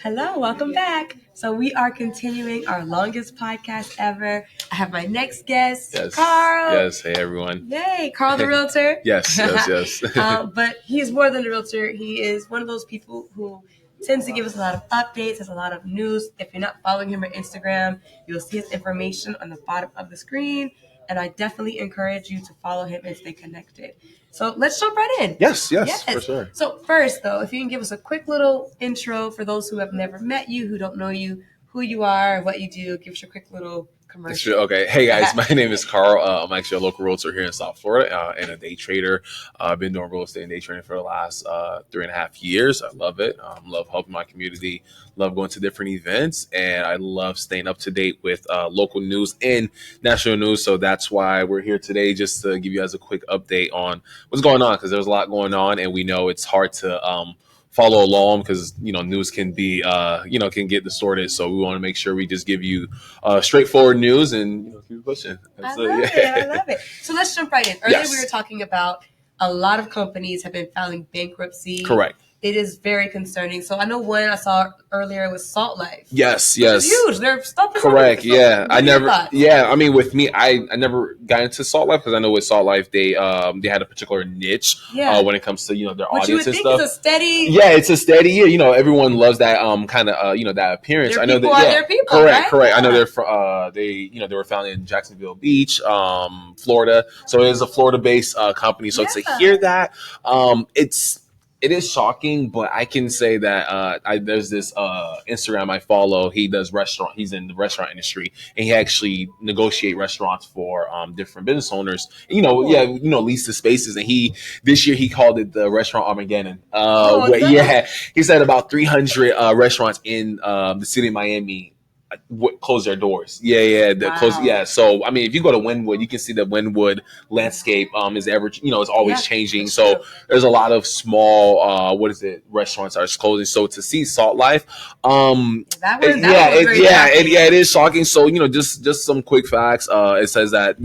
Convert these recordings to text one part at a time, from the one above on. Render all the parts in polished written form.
Hello, welcome back. So we are continuing our longest podcast ever. I have my next guest, Carl. Yes, hey everyone. Yay, Carl the realtor. Yes. But he is more than a realtor. He is one of those people who tends to give us a lot of updates, has a lot of news. If you're not following him on Instagram, you'll see his information on the bottom of the screen. And I definitely encourage you to follow him and stay connected. So let's jump right in. Yes, for sure. So first, though, if you can give us a quick little intro for those who have never met you, who don't know you, who you are, what you do, give us your quick little commercial. Okay. Hey guys, my name is Carl. I'm actually a local realtor here in South Florida and a day trader. I've been doing real estate and day trading for the last 3.5 years. I love it. Love helping my community. Love going to different events, and I love staying up to date with local news and national news. So that's why we're here today, just to give you guys a quick update on what's going on, because there's a lot going on, and we know it's hard to follow along because news can be can get distorted. So we want to make sure we just give you straightforward news and keep pushing. I love it. So let's jump right in. Earlier we were talking about a lot of companies have been filing bankruptcy. Correct. It is very concerning. So I know one I saw earlier was Salt Life. Yes. It's huge. Their stuff is correct. Yeah. I mean, with me, I never got into Salt Life because I know with Salt Life they had a particular niche when it comes to their audience and stuff. It's a steady. Yeah, it's a steady. Everyone loves that kind of that appearance. I know that. Yeah, they're people. Correct. Right? I know they're they were founded in Jacksonville Beach, Florida. So it is a Florida-based company. So to hear that, it is shocking, but I can say that there's this Instagram I follow. He does restaurant. He's in the restaurant industry, and he actually negotiate restaurants for different business owners. Lease the spaces. And this year he called it the Restaurant Armageddon. He said about 300 restaurants in the city of Miami close their doors. So I mean, if you go to Wynwood, you can see the Wynwood landscape is it's always changing. So there's a lot of small restaurants are closing. So to see Salt Life, it is shocking. So just some quick facts. It says that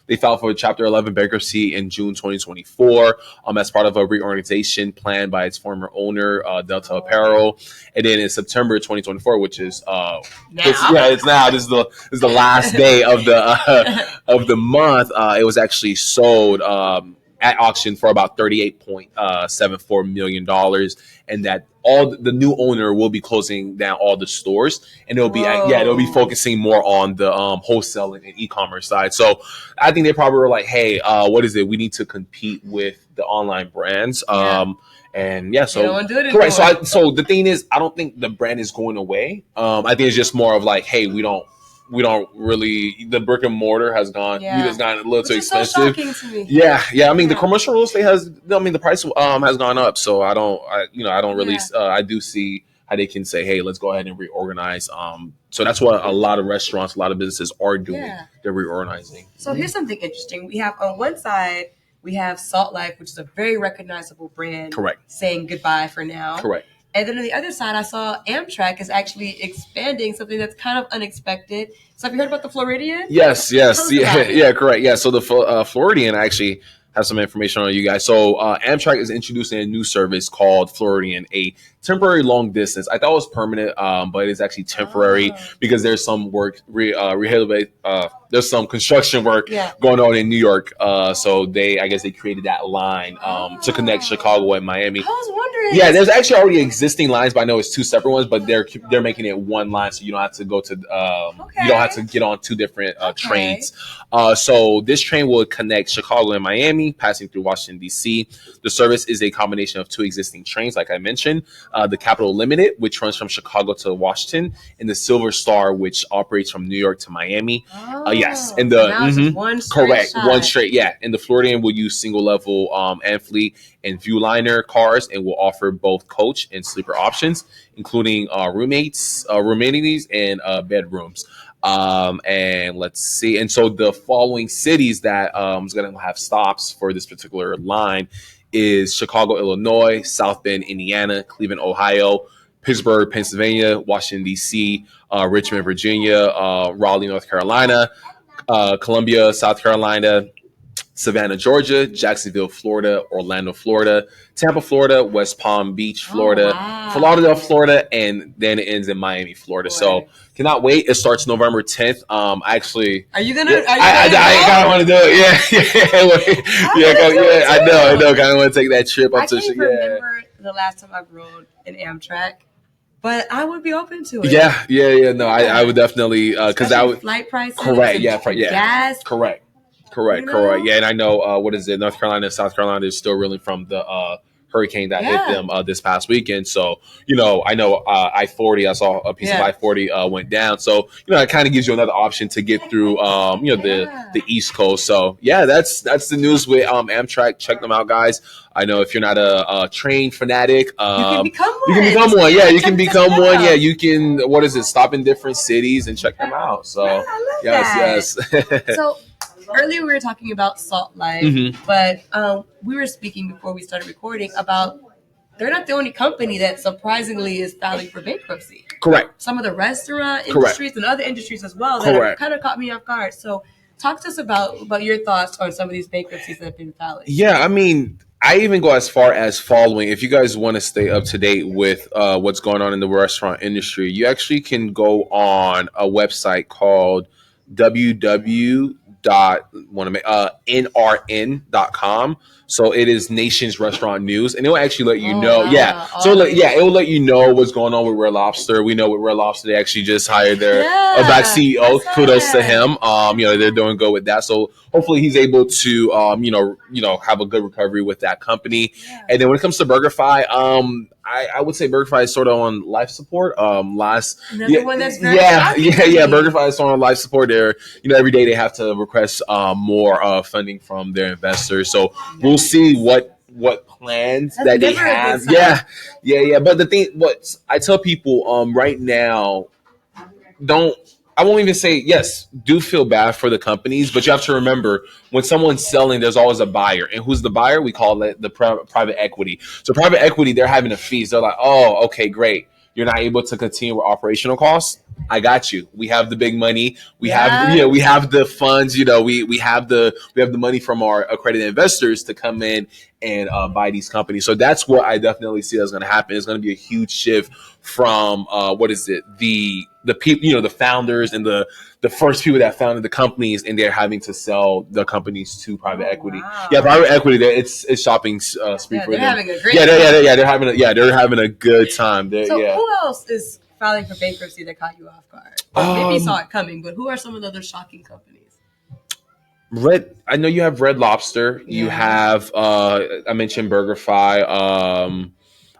they filed for Chapter 11 bankruptcy in June 2024 as part of a reorganization planned by its former owner, Delta Apparel. And then in September 2024, which is it's now. This is the last day of the month. It was actually sold at auction for about $38.74 million, and that all the new owner will be closing down all the stores, and it'll be focusing more on the wholesaling and e-commerce side. So I think they probably were like, hey, we need to compete with the online brands. Correct. So the thing is, I don't think the brand is going away. I think it's just more of like, hey, we don't really, the brick and mortar has gone. We just gotten a little too expensive. So shocking to me. Yeah. I mean, the commercial real estate the price has gone up. So I don't really. I do see how they can say, hey, let's go ahead and reorganize. So that's what a lot of restaurants, a lot of businesses are doing. They're reorganizing. So here's something interesting. We have on one side, we have Salt Life, which is a very recognizable brand. Correct. Saying goodbye for now. Correct. And then on the other side, I saw Amtrak is actually expanding, something that's kind of unexpected. So have you heard about the Floridian? Yes. Correct. Yeah. So the Floridian actually have some information on you guys. So Amtrak is introducing a new service called Floridian, a temporary long distance. I thought it was permanent, but it's actually temporary because there's some work, there's some construction work going on in New York. So I guess they created that line to connect Chicago and Miami. I was wondering. Yeah, there's actually already existing lines, but I know it's two separate ones. But they're making it one line, so you don't have to go to you don't have to get on two different trains. So this train will connect Chicago and Miami, passing through Washington D.C. The service is a combination of two existing trains, like I mentioned. The Capital Limited, which runs from Chicago to Washington, and the Silver Star, which operates from New York to Miami. Yes, and one straight. Yeah, and the Floridian will use single level Ampli and Viewliner cars, and will offer both coach and sleeper options, including roommates, roomanities, and bedrooms. And let's see. And so the following cities that is going to have stops for this particular line is Chicago, Illinois, South Bend, Indiana, Cleveland, Ohio, Pittsburgh, Pennsylvania, Washington, D.C., Richmond, Virginia, Raleigh, North Carolina, Columbia, South Carolina, Savannah, Georgia, Jacksonville, Florida, Orlando, Florida, Tampa, Florida, West Palm Beach, Florida, Fort Lauderdale, Florida, and then it ends in Miami, Florida. So cannot wait. It starts November 10th. I actually Are you gonna? yeah, I kind of want to do it. I know. Kind of want to take that trip up I to. can't remember the last time I rode an Amtrak, but I would be open to it. Yeah. No, I would definitely because I would flight prices. correct. Gas. Correct. Yeah, and I know what is it? North Carolina and South Carolina is still reeling from the hurricane that hit them this past weekend. So I know I-40. I saw a piece of I-40 went down. So it kind of gives you another option to get through the East Coast. So yeah, that's the news with Amtrak. Check them out, guys. I know if you're not a train fanatic, you can become one. You can become one. Yeah, you can become one. Yeah, you can. What is it? Stop in different cities and check them out. So yes. So earlier we were talking about Salt Life, but we were speaking before we started recording about they're not the only company that surprisingly is filing for bankruptcy. Correct. Some of the restaurant industries and other industries as well that kind of caught me off guard. So talk to us about your thoughts on some of these bankruptcies that have been filing. Yeah, I mean, I even go as far as following. If you guys want to stay up to date with what's going on in the restaurant industry, you actually can go on a website called nrn.com. So it is Nation's Restaurant News, and it will actually let you know. Wow. Yeah, so it will let you know what's going on with Red Lobster. We know with Red Lobster, they actually just hired their back CEO. Kudos to him. They're doing good with that. So hopefully he's able to have a good recovery with that company. Yeah. And then when it comes to BurgerFi, I would say BurgerFi is sort of on life support. One that's very BurgerFi is on life support. They're every day they have to request more funding from their investors. So we'll see what plans that they have. Yeah. But the thing, what I tell people right now, I won't even say yes. Do feel bad for the companies, but you have to remember when someone's selling, there's always a buyer, and who's the buyer? We call it the private equity. So private equity, they're having a fee. So they're like, oh, okay, great. You're not able to continue with operational costs. I got you. We have the big money. We have the funds. We have the money from our accredited investors to come in and buy these companies. So that's what I definitely see that's going to happen. It's going to be a huge shift from the people, the founders and the first people that founded the companies, and they're having to sell the companies to private equity. Wow. Yeah, private equity. It's shopping spree for them. Having a great time. They're having a good time. Who else is filing for bankruptcy that caught you off guard? Maybe you saw it coming, but who are some of the other shocking companies? I know you have Red Lobster. Yeah. You have I mentioned BurgerFi.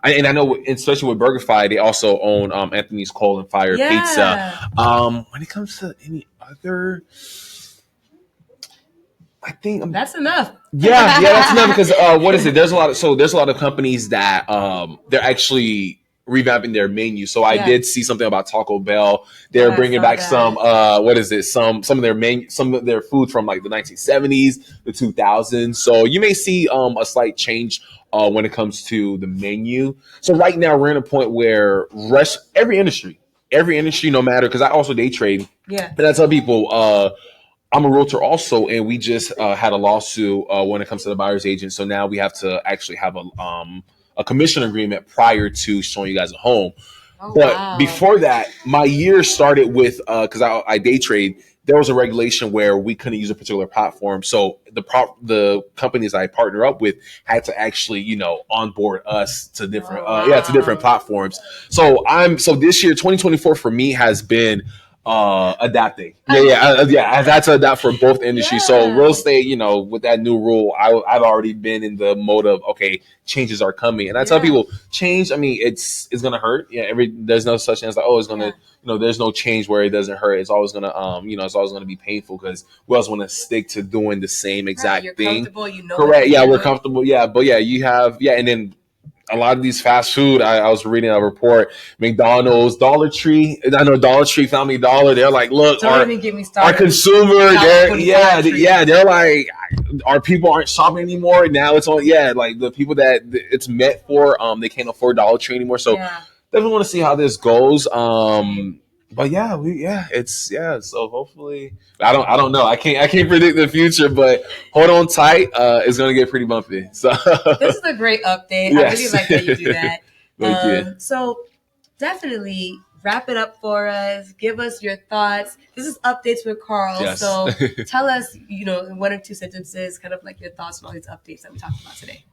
And I know, especially with BurgerFi, they also own Anthony's Coal and Fire Pizza. When it comes to any other, I think that's enough. Yeah, that's enough because what is it? There's a lot of companies that they're actually revamping their menu. So I did see something about Taco Bell. They're bringing back some some of their food from like the 1970s, the 2000s. So you may see a slight change when it comes to the menu. So right now we're in a point where every industry, no matter, because I also day trade. Yeah. And I tell people, I'm a realtor also, and we just had a lawsuit when it comes to the buyer's agent. So now we have to actually have a commission agreement prior to showing you guys a home. But before that, my year started with because I day trade. There was a regulation where we couldn't use a particular platform, so the companies I partner up with had to actually onboard us to different different platforms. So this year 2024 for me has been adapting. I've had to adapt for both industries. So real estate, with that new rule, I've already been in the mode of changes are coming, and I tell people change. I mean, it's gonna hurt. There's no such thing as like it's gonna there's no change where it doesn't hurt. It's always gonna it's always gonna be painful because we always want to stick to doing the same exact thing. Correct. Yeah, we're comfortable. Yeah, but you have and then a lot of these fast food, I was reading a report, McDonald's, Dollar Tree. I know Dollar Tree, Family Dollar. They're like, look, our consumer, they're like, our people aren't shopping anymore. Now it's on, like the people that it's meant for, they can't afford Dollar Tree anymore. So definitely want to see how this goes. but yeah, it's So hopefully, I don't know. I can't predict the future, but hold on tight. It's gonna get pretty bumpy. So This is a great update. I really yes, like that you do that. thank you. So definitely wrap it up for us. Give us your thoughts. This is updates with Carl. Yes. So tell us, in one or two sentences, kind of like your thoughts on all these updates that we talked about today.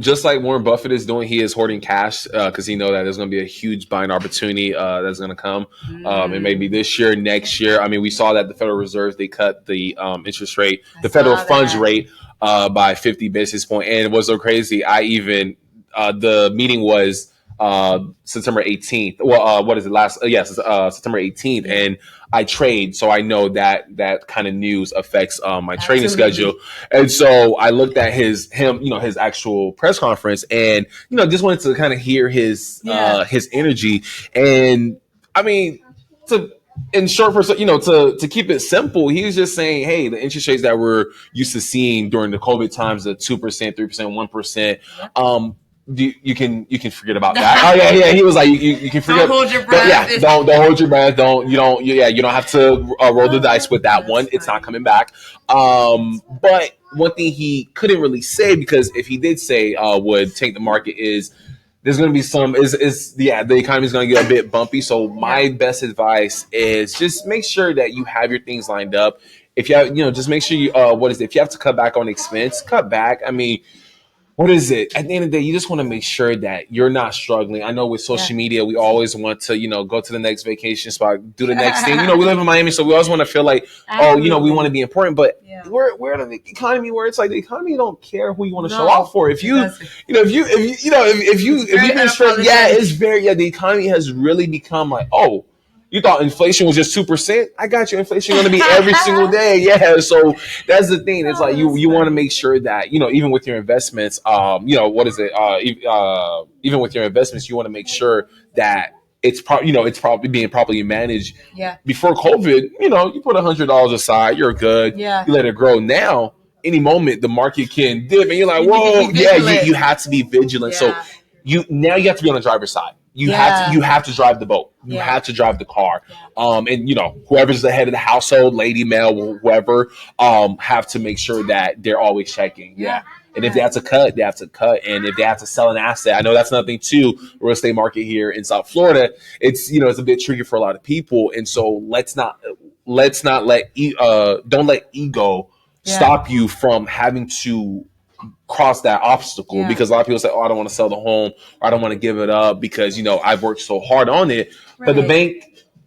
Just like Warren Buffett is doing, he is hoarding cash because he know that there's going to be a huge buying opportunity that's going to come. It may be this year, next year. I mean, we saw that the Federal Reserve they cut the interest rate, the federal funds rate by 50 basis point, and it was so crazy. I even the meeting was September 18th. Well, what is it? Yes, September 18th, and I trade, so I know that kind of news affects my trading schedule. And so I looked at his actual press conference, and just wanted to kind of hear his energy. And I mean, to in short, for to keep it simple, he was just saying, hey, the interest rates that we're used to seeing during the COVID times, the 2%, 3%, 1%. You can forget about that. Oh yeah. He was like, you can forget. Don't hold your breath. Don't hold your breath. You don't have to roll the dice with that one. It's not coming back. But one thing he couldn't really say, because if he did say would take the market, is there's going to be the economy is going to get a bit bumpy. So my best advice is just make sure that you have your things lined up. If you have, just make sure you if you have to cut back on expense, cut back. I mean, what is it? At the end of the day, you just want to make sure that you're not struggling. I know with social media, we always want to, go to the next vacation spot, do the next thing. We live in Miami, so we always want to feel like, we want to be important. But we're in an economy where it's like the economy don't care who you want to show out for. If you've been stressed, the economy has really become like, oh, you thought inflation was just 2%? I got you. Inflation going to be every single day. Yeah. So that's the thing. It's like you want to make sure that even with your investments, even with your investments, you want to make sure that it's probably being properly managed. Yeah. Before COVID, you put $100 aside, you're good. Yeah. You let it grow. Now, any moment the market can dip, and you're like, whoa, you have to be vigilant. Yeah. So you have to be on the driver's side. You have to drive the boat. You have to drive the car. And whoever's the head of the household, lady, male, whoever, have to make sure that they're always checking. Yeah. And if they have to cut, they have to cut. And if they have to sell an asset, I know that's nothing to real estate market here in South Florida. It's it's a bit tricky for a lot of people. And so let's not don't let ego stop you from having to cross that obstacle, because a lot of people say, oh, I don't want to sell the home, or I don't want to give it up because I've worked so hard on it. Right. But the bank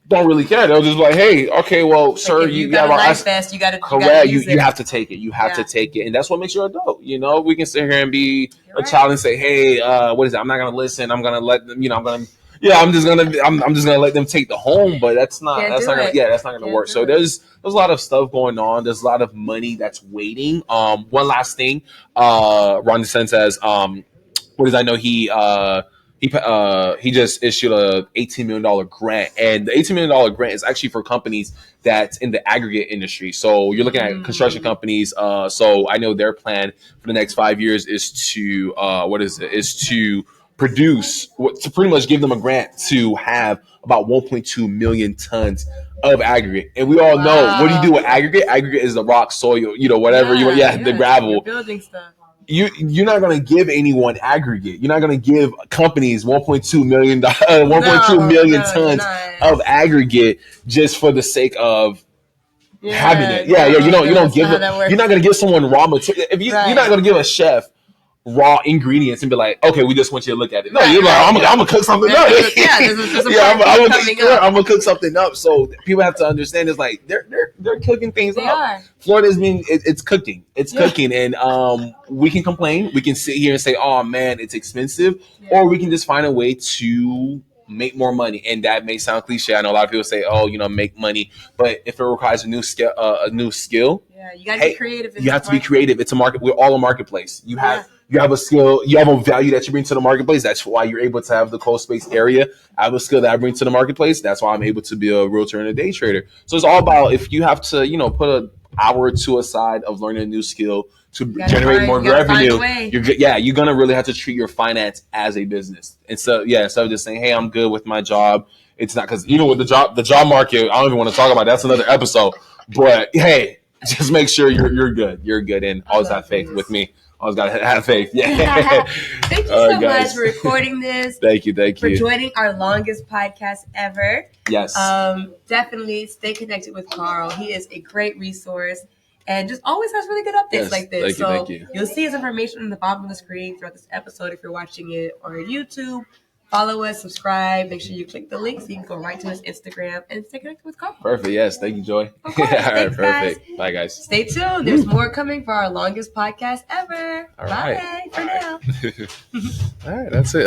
don't really care. They'll just be like, hey, okay, well, like, sir, you got a life vest, you got to correct. You have to take it. You have to take it, and that's what makes you an adult. We can sit here and be a child and say, hey, what is it? I'm not gonna listen. I'm gonna let them. I'm just gonna let them take the home, but that's not gonna work. So there's a lot of stuff going on. There's a lot of money that's waiting. One last thing, Ron DeSantis says, I know he just issued a $18 million grant, and the $18 million grant is actually for companies that's in the aggregate industry. So you're looking at construction companies. So I know their plan for the next 5 years is to to pretty much give them a grant to have about 1.2 million tons of aggregate. And we all know, what do you do with aggregate? Aggregate is the rock, soil, whatever the gravel. You're building stuff. You're not going to give anyone aggregate. You're not going to give companies 1.2 million tons of aggregate just for the sake of having it. You don't give them. You're not going to give someone raw material. If you're not going to give a chef raw ingredients and be like, okay, we just want you to look at it. No, you're like, I'm gonna cook something up. I'm gonna cook something up. So people have to understand, it's like they're cooking things up. Florida's it's cooking. It's cooking, and we can complain. We can sit here and say, oh man, it's expensive, or we can just find a way to make more money. And that may sound cliche. I know a lot of people say, oh, make money, but if it requires a new skill, you gotta be creative. You have to be creative. It's a market. We're all a marketplace. You have a skill, you have a value that you bring to the marketplace. That's why you're able to have the cold space area. I have a skill that I bring to the marketplace. That's why I'm able to be a realtor and a day trader. So it's all about, if you have to, put an hour or two aside of learning a new skill to generate more revenue, you're gonna really have to treat your finance as a business. And so instead of just saying, hey, I'm good with my job, it's not, because even with the job market, I don't even want to talk about it. That's another episode. But hey, just make sure you're good. You're good, and always have faith with me. Always gotta have faith. Yeah. Thank you so much for recording this. Thank you. For joining our longest podcast ever. Yes. Definitely stay connected with Carl. He is a great resource and just always has really good updates like this. Thank you. You'll see his information on the bottom of the screen throughout this episode if you're watching it on YouTube. Follow us, subscribe. Make sure you click the link so you can go right to his Instagram and stay connected with Carl. Perfect. Yes. Thank you, Joy. Of course. Thanks, perfect. Guys. Bye, guys. Stay tuned. There's more coming for our longest podcast ever. All Bye right. for now. All right. That's it.